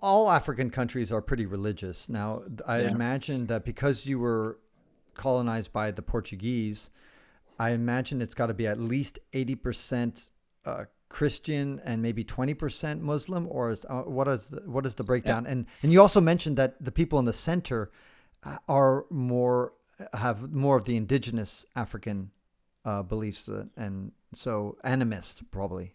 all African countries are pretty religious. Now, I Yeah. imagine that because you were colonized by the Portuguese, I imagine it's got to be at least 80% Christian and maybe 20% Muslim, or what is the Yeah. breakdown? And you also mentioned that the people in the center are more have more of the indigenous African beliefs, and so animist probably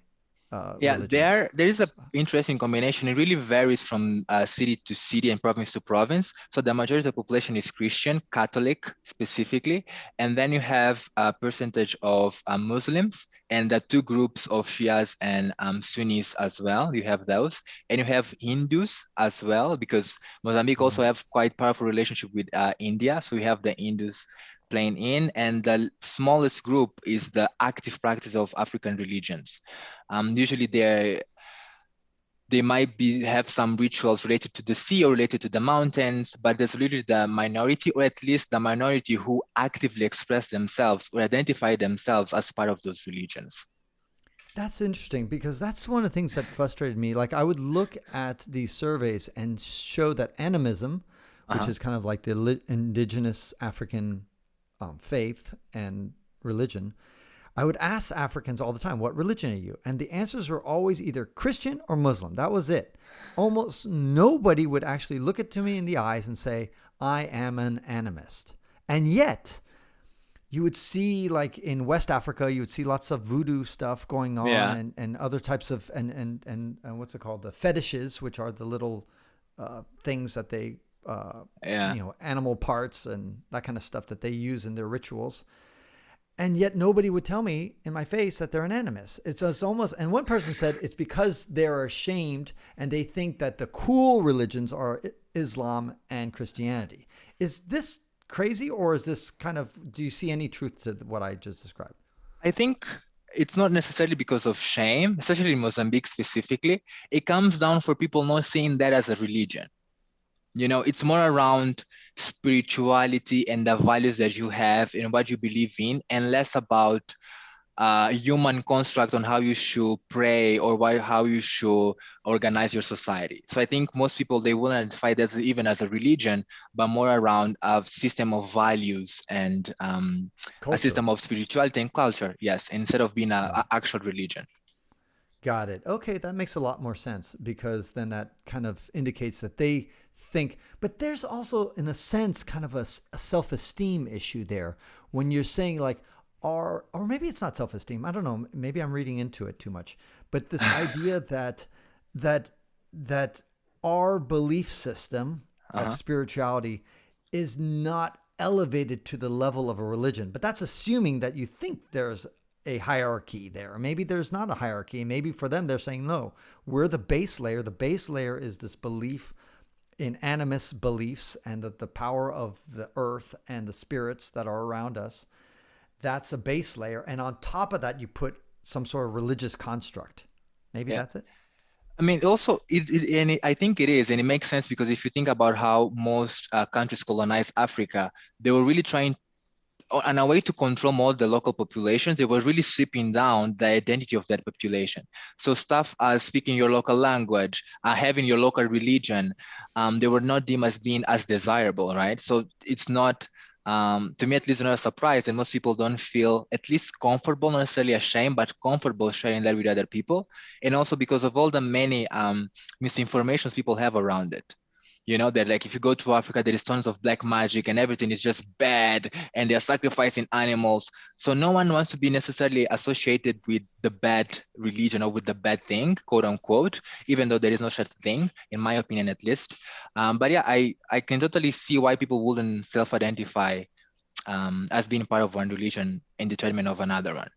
Yeah, religion. there is a interesting combination. It really varies from city to city and province to province. So the majority of the population is Christian, Catholic specifically, and then you have a percentage of Muslims and the two groups of Shias and Sunnis as well. You have those, and you have Hindus as well because Mozambique also Oh. have quite powerful relationship with India. So we have the Hindus playing in, and the smallest group is the active practice of African religions. Usually they might be have some rituals related to the sea or related to the mountains, but there's literally the minority, or at least the minority who actively express themselves or identify themselves as part of those religions. That's interesting because that's one of the things that frustrated me. Like I would look at these surveys and show that animism, which Uh-huh. is kind of like the indigenous African faith and religion, I would ask Africans all the time, what religion are you? And the answers were always either Christian or Muslim. That was it. Almost nobody would actually look it to me in the eyes and say, I am an animist. And yet, you would see like in West Africa, you would see lots of voodoo stuff going on, Yeah, and other types of and what's it called, the fetishes, which are the little things that they yeah. animal parts and that kind of stuff that they use in their rituals. And yet nobody would tell me in my face that they're an animist. It's almost, and one person said it's because they're ashamed and they think that the cool religions are Islam and Christianity. Is this crazy, or is this kind of, do you see any truth to what I just described? I think it's not necessarily because of shame, especially in Mozambique specifically. It comes down for people not seeing that as a religion. It's more around spirituality and the values that you have and what you believe in, and less about human construct on how you should pray or how you should organize your society. So I think most people, they wouldn't identify that even as a religion, but more around a system of values and a Culture. system of spirituality and culture. Yes, instead of being Yeah. a actual religion. Got it. Okay, that makes a lot more sense because then that kind of indicates that they think, but there's also, in a sense, kind of a self esteem issue there when you're saying, like, or maybe it's not self esteem. I don't know. Maybe I'm reading into it too much. But this idea that that our belief system of Uh-huh. spirituality is not elevated to the level of a religion. But that's assuming that you think there's a hierarchy there. Maybe there's not a hierarchy. Maybe for them, they're saying, no, we're the base layer. The base layer is this belief in animist beliefs and that the power of the earth and the spirits that are around us. That's a base layer. And on top of that, you put some sort of religious construct. Maybe Yeah. that's it. I mean, also, I think it is, and it makes sense because if you think about how most countries colonized Africa, they were really trying and a way to control more the local populations, they were really stripping down the identity of that population. So stuff as speaking your local language, having your local religion, they were not deemed as being as desirable, right? So it's not, to me at least, not a surprise, and most people don't feel at least comfortable, not necessarily ashamed, but comfortable sharing that with other people. And also because of all the many misinformations people have around it. That like if you go to Africa, there is tons of black magic and everything is just bad and they're sacrificing animals. So no one wants to be necessarily associated with the bad religion or with the bad thing, quote unquote, even though there is no such thing, in my opinion, at least. But yeah, I can totally see why people wouldn't self-identify as being part of one religion in detriment of another one.